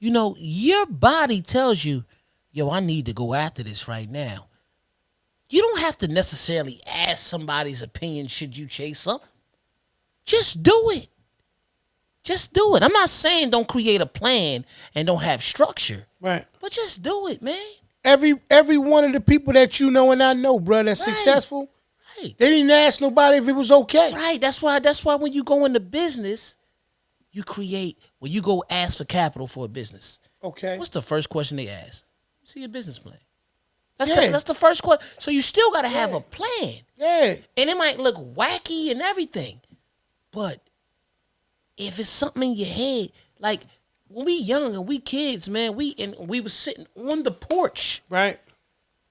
right. Your body tells you, yo, I need to go after this right now. You don't have to necessarily ask somebody's opinion should you chase something. Just do it. I'm not saying don't create a plan and don't have structure. Right. But just do it, man. Every one of the people that you know and I know, bro, that's successful, right. They didn't ask nobody if it was okay. Right. That's why when you go into business, you go ask for capital for a business. Okay. What's the first question they ask? See your business plan. That's the first question. So you still got to have a plan. Yeah. And it might look wacky and everything. But if it's something in your head, like when we young and we kids, man, we were sitting on the porch. Right.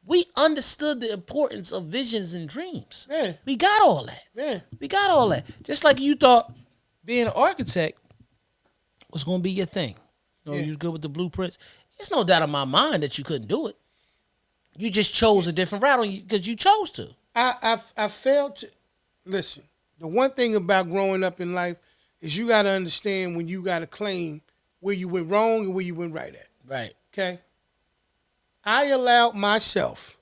We understood the importance of visions and dreams. Yeah. We got all that. Yeah. We got all that. Just like you thought being an architect was going to be your thing. You was good with the blueprints. There's no doubt in my mind that you couldn't do it. You just chose a different route because you chose to. I failed to listen. The one thing about growing up in life is you got to understand when you got to claim where you went wrong and where you went right at. Right. Okay. I allowed myself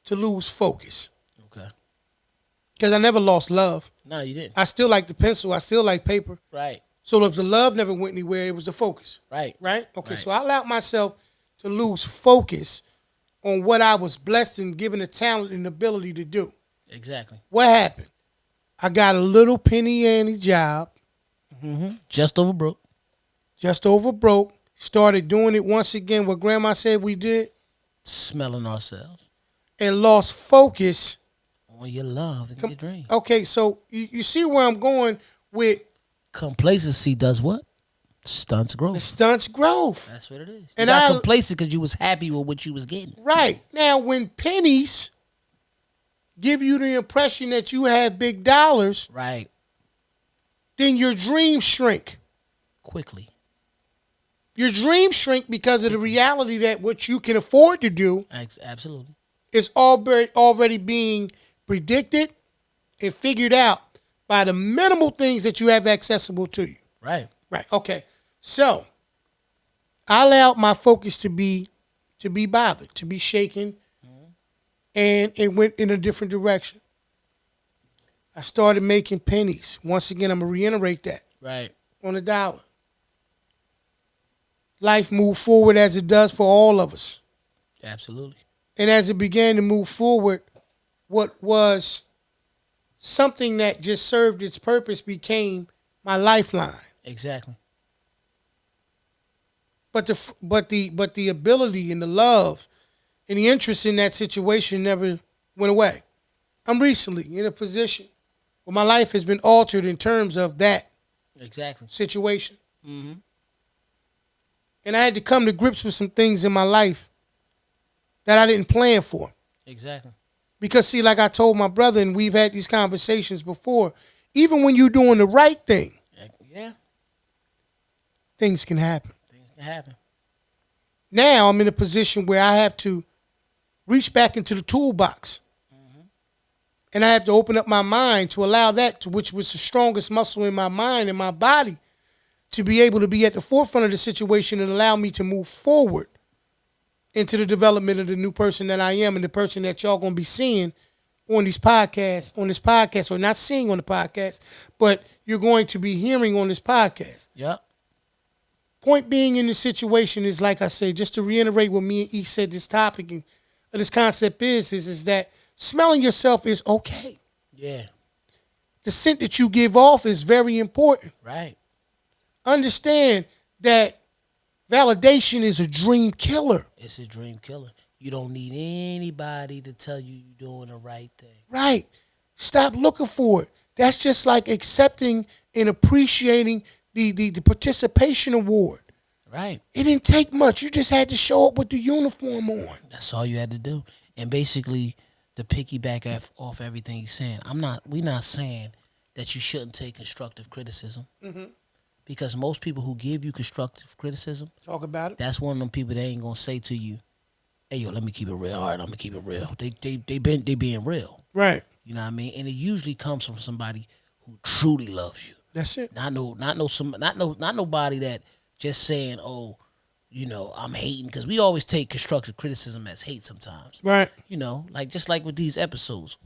to lose focus. Okay. Because I never lost love. No, you didn't. I still like the pencil. I still like paper. Right. So if the love never went anywhere, it was the focus. Right. Right? Okay. Right. So I allowed myself to lose focus on what I was blessed and given the talent and ability to do. Exactly. What happened? I got a little penny ante job. Mm-hmm. Just over broke. Started doing it once again, what Grandma said we did. Smelling ourselves. And lost focus. On your love and your dream. Okay, so you see where I'm going with. Complacency does what? Stunts growth. It stunts growth. That's what it is. You And got complacent because you was happy with what you was getting. Right. Now, when pennies give you the impression that you have big dollars, right, then your dreams shrink. Quickly. Your dreams shrink because of the reality that what you can afford to do absolutely is already being predicted and figured out by the minimal things that you have accessible to you. Right. Right. Okay. So I allowed my focus to be bothered, to be shaken, and it went in a different direction. I started making pennies. Once again, I'm gonna reiterate that. Right. On a dollar. Life moved forward as it does for all of us. Absolutely. And as it began to move forward, what was something that just served its purpose became my lifeline. Exactly. But the ability and the love and the interest in that situation never went away. I'm recently in a position where my life has been altered in terms of that situation. Mm-hmm. And I had to come to grips with some things in my life that I didn't plan for. Exactly. Because, see, like I told my brother, and we've had these conversations before, even when you're doing the right thing, things can happen. Things can happen. Now I'm in a position where I have to reach back into the toolbox. Mm-hmm. And I have to open up my mind to allow that, which was the strongest muscle in my mind and my body, to be able to be at the forefront of the situation and allow me to move forward into the development of the new person that I am and the person that y'all going to be seeing on this podcast, or not seeing on the podcast, but you're going to be hearing on this podcast. Yep. Point being in this situation is, like I said, just to reiterate what me and E said, this topic and this concept is that smelling yourself is okay. Yeah. The scent that you give off is very important. Right. Understand that validation is a dream killer. It's a dream killer. You don't need anybody to tell you you're doing the right thing. Right. Stop looking for it. That's just like accepting and appreciating the participation award. Right. It didn't take much. You just had to show up with the uniform on. That's all you had to do. And basically, to piggyback off everything he's saying, we're not saying that you shouldn't take constructive criticism. Mm-hmm. Because most people who give you constructive criticism, talk about it. That's one of them people that ain't gonna say to you, "Hey, yo, let me keep it real. All right, I'm gonna keep it real." They being real, right? You know what I mean? And it usually comes from somebody who truly loves you. That's it. Not nobody that just saying, "Oh, you know, I'm hating," because we always take constructive criticism as hate sometimes, right? You know, just like with these episodes,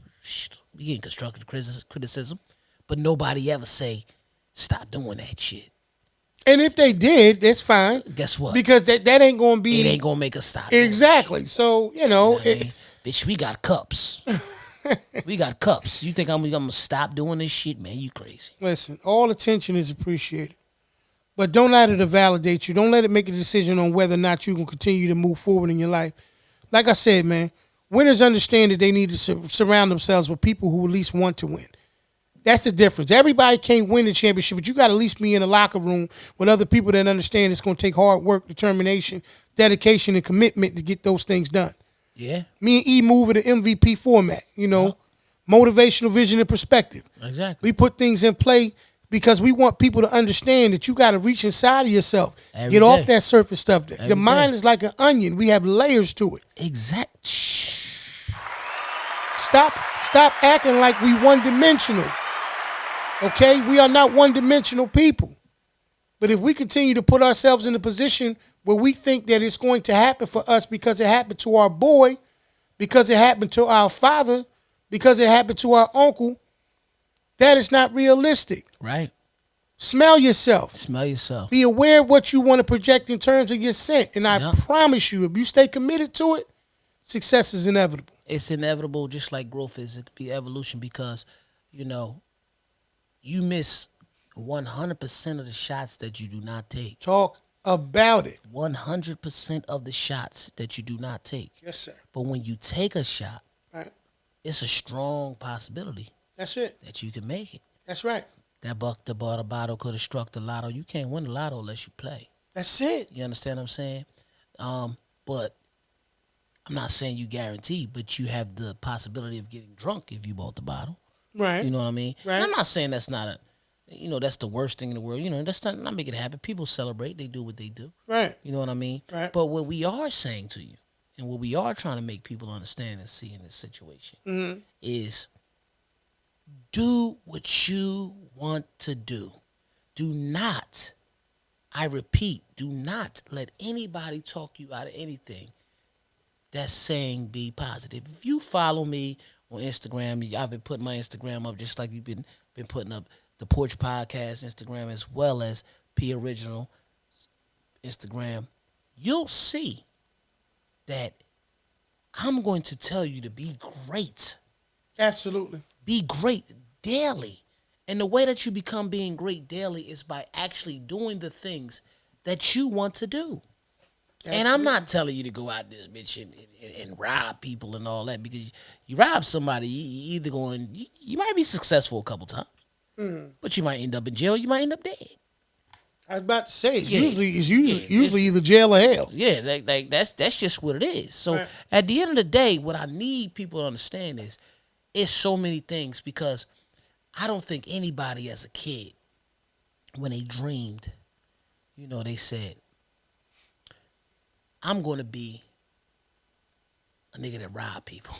we get constructive criticism, but nobody ever say, "Stop doing that shit." And if they did, that's fine. Guess what? Because that ain't going to be... It ain't going to make us stop. Exactly. So, you know... Bitch, we got cups. We got cups. You think I'm going to stop doing this shit? Man, you crazy. Listen, all attention is appreciated. But don't let it validate you. Don't let it make a decision on whether or not you can continue to move forward in your life. Like I said, man, winners understand that they need to surround themselves with people who at least want to win. That's the difference. Everybody can't win the championship, but you got to at least be in a locker room with other people that understand it's going to take hard work, determination, dedication, and commitment to get those things done. Yeah. Me and E move in the MVP format, you know, motivational vision and perspective. Exactly. We put things in play because we want people to understand that you got to reach inside of yourself. Get off that surface stuff. The mind is like an onion. We have layers to it. Exactly. Stop acting like we one-dimensional. Okay, we are not one-dimensional people. But if we continue to put ourselves in a position where we think that it's going to happen for us because it happened to our boy, because it happened to our father, because it happened to our uncle, that is not realistic. Right. Smell yourself. Smell yourself. Be aware of what you want to project in terms of your scent. And I promise you, if you stay committed to it, success is inevitable. It's inevitable, just like growth is. It could be evolution because, you know, you miss 100% of the shots that you do not take. Talk about it. 100% of the shots that you do not take. Yes, sir. But when you take a shot, right, it's a strong possibility. That's it. That you can make it. That's right. That buck that bought a bottle could have struck the lotto. You can't win the lotto unless you play. That's it. You understand what I'm saying? But I'm not saying you guarantee, but you have the possibility of getting drunk if you bought the bottle. Right. You know what I mean? Right. And I'm not saying that's not that's the worst thing in the world. That's not making it happen. People celebrate. They do what they do. Right. You know what I mean? Right. But what we are saying to you, and what we are trying to make people understand and see in this situation is do what you want to do. Do not, I repeat, do not let anybody talk you out of anything that's saying be positive. If you follow me on Instagram, I've been putting my Instagram up just like you've been putting up the Porch Podcast Instagram as well as P Original Instagram. You'll see that I'm going to tell you to be great. Absolutely. Be great daily. And the way that you become being great daily is by actually doing the things that you want to do. Absolutely. And I'm not telling you to go out this bitch and rob people and all that, because you rob somebody, you either you might be successful a couple times, but you might end up in jail, you might end up dead. I was about to say it's usually either jail or hell. Yeah, like that's just what it is. So right. At the end of the day, what I need people to understand is it's so many things, because I don't think anybody as a kid, when they dreamed, they said, I'm going to be a nigga that rob people.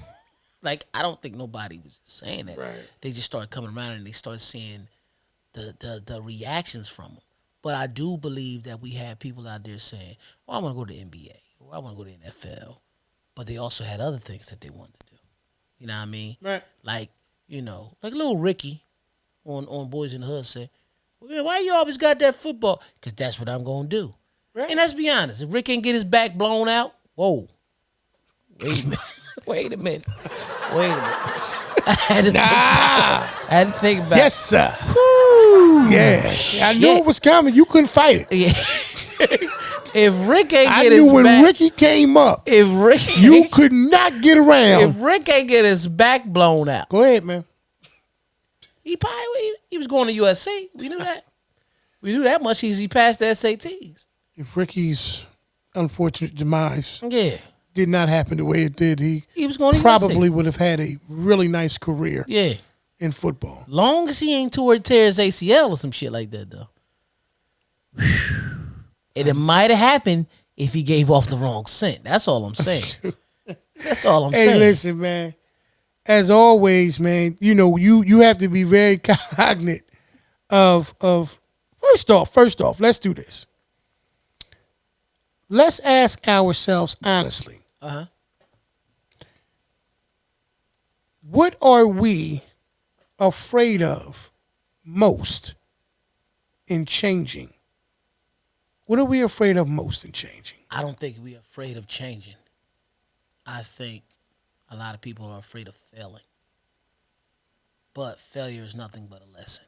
Like, I don't think nobody was saying that. Right. They just started coming around and they started seeing the reactions from them. But I do believe that we had people out there saying, I want to go to the NBA, or I want to go to the NFL. But they also had other things that they wanted to do. You know what I mean? Right. Like little Ricky on Boys in the Hood said, well, why you always got that football? Because that's what I'm going to do. Right. And let's be honest, if Rick ain't get his back blown out, whoa. Wait a minute. Wait a minute. I had to think about it. Yes, sir. Woo. Yeah. I knew it was coming. You couldn't fight it. Yeah. If Rick ain't I get knew his when back, Ricky came up, you could not get around. If Rick ain't get his back blown out. Go ahead, man. He was going to USC. We knew that. We knew that much. He passed the SATs. If Ricky's unfortunate demise did not happen the way it did, he was going to probably would have had a really nice career in football. Long as he ain't tear his ACL or some shit like that, though. And it might have happened if he gave off the wrong scent. That's all I'm saying. That's all I'm saying. Hey, listen, man. As always, man, you have to be very cognizant of first off, let's do this. Let's ask ourselves honestly. What are we afraid of most in changing? What are we afraid of most in changing? I don't think we're afraid of changing. I think a lot of people are afraid of failing. But failure is nothing but a lesson.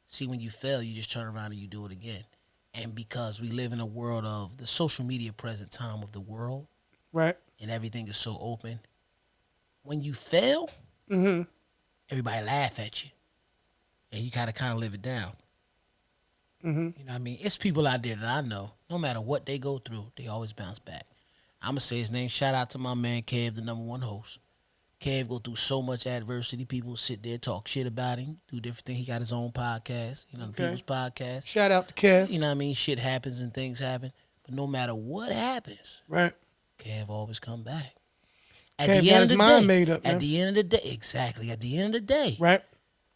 See, when you fail, you just turn around and you do it again. And because we live in a world of the social media present time of the world, right, and everything is so open, when you fail, everybody laugh at you. And you gotta kind of live it down. You know what I mean? It's people out there that I know, no matter what they go through, they always bounce back. I'm going to say his name. Shout out to my man, Kev, the #1 host. Kev go through so much adversity. People sit there, talk shit about him, do different things. He got his own podcast, the People's Podcast. Shout out to Kev. You know what I mean? Shit happens and things happen. But no matter what happens, right, Kev always come back. Kev got his mind made up, man. At the end of the day, exactly. At the end of the day, right.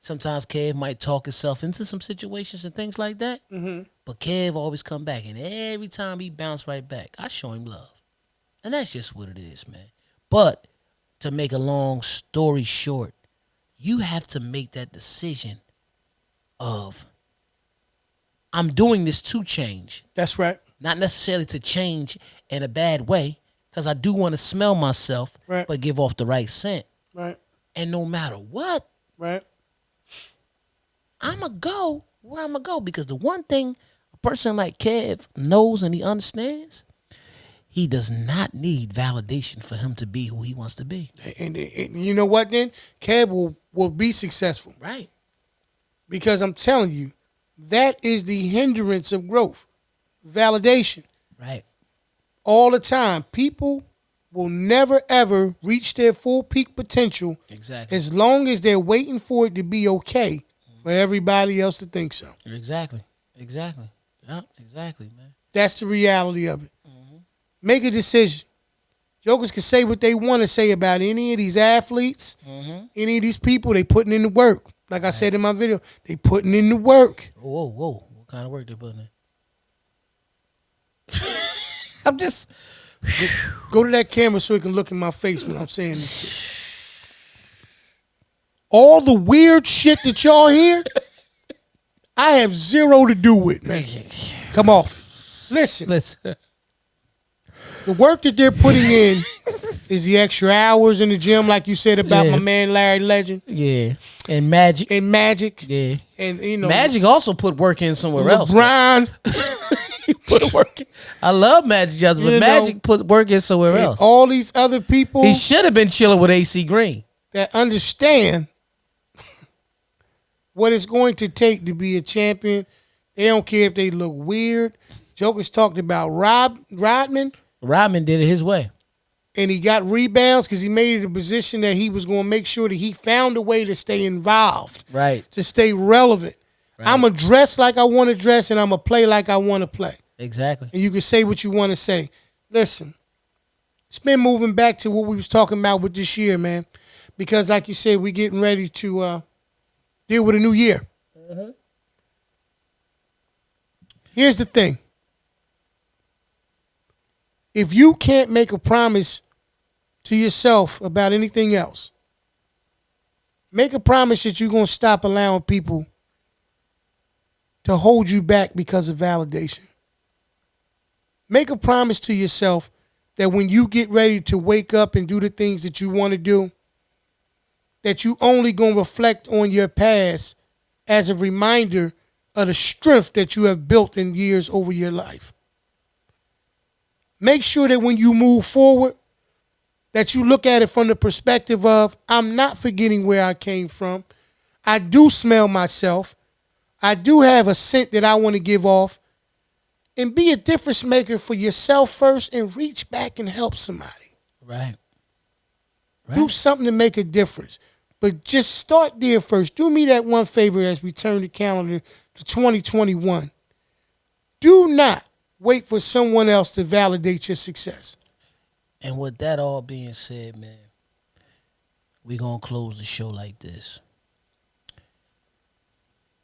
Sometimes Kev might talk himself into some situations and things like that. But Kev always come back. And every time he bounce right back, I show him love. And that's just what it is, man. But to make a long story short, you have to make that decision of, I'm doing this to change. That's right. Not necessarily to change in a bad way, because I do want to smell myself, right, but give off the right scent. Right. And no matter what, right, I'm going to go where I'm going to go. Because the one thing a person like Kev knows and he understands, he does not need validation for him to be who he wants to be. And you know what then? Kev will be successful. Right. Because I'm telling you, that is the hindrance of growth. Validation. Right. All the time. People will never, ever reach their full peak potential Exactly. as long as they're waiting for it to be okay for everybody else to think so. Exactly. Exactly. Yeah, exactly, man. That's the reality of it. Make a decision. Jokers can say what they want to say about any of these athletes, any of these people. They putting in the work. Like I said in my video, they putting in the work. Whoa, whoa. What kind of work they putting in? I'm just... Go to that camera so you can look in my face when I'm saying this shit. All the weird shit that y'all hear, I have zero to do with, man. Come off. Listen. The work that they're putting in is the extra hours in the gym, like you said about my man Larry Legend. Yeah. And Magic. Yeah. And, you know. Magic also put work in somewhere else. LeBron. He put work in. I love Magic Johnson, but Magic put work in somewhere else. All these other people. He should have been chilling with AC Green. That understand what it's going to take to be a champion. They don't care if they look weird. Joker's talked about Rodman. Rodman did it his way. And he got rebounds because he made it a position that he was going to make sure that he found a way to stay involved. Right. To stay relevant. Right. I'm going to dress like I want to dress and I'm going to play like I want to play. Exactly. And you can say what you want to say. Listen, it's been moving back to what we was talking about with this year, man. Because like you said, we're getting ready to deal with a new year. Here's the thing. If you can't make a promise to yourself about anything else, make a promise that you're going to stop allowing people to hold you back because of validation. Make a promise to yourself that when you get ready to wake up and do the things that you want to do, that you only going to reflect on your past as a reminder of the strength that you have built in years over your life. Make sure that when you move forward, that you look at it from the perspective of, I'm not forgetting where I came from. I do smell myself. I do have a scent that I want to give off. And be a difference maker for yourself first and reach back and help somebody. Right. Do something to make a difference. But just start there first. Do me that one favor as we turn the calendar to 2021. Do not wait for someone else to validate your success. And with that all being said, man, we're going to close the show like this.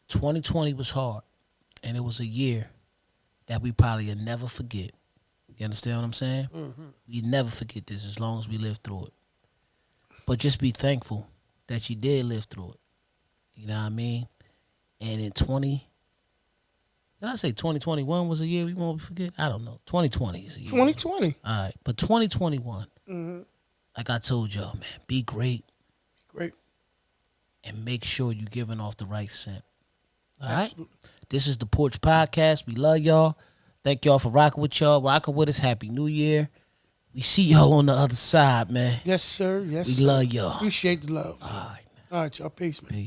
2020 was hard, and it was a year that we probably will never forget. You understand what I'm saying? We never forget this as long as we live through it. But just be thankful that you did live through it. You know what I mean? And in did I say 2021 was a year we won't forget? I don't know. 2020 is a year. 2020. All right. But 2021, like I told y'all, man, be great. Great. And make sure you're giving off the right scent. All right? This is the Porch Podcast. We love y'all. Thank y'all for rocking with y'all. Rocking with us. Happy New Year. We see y'all on the other side, man. Yes, sir. Yes, we sir. love y'all. Appreciate the love. All right. All right, y'all. Peace, man. Peace.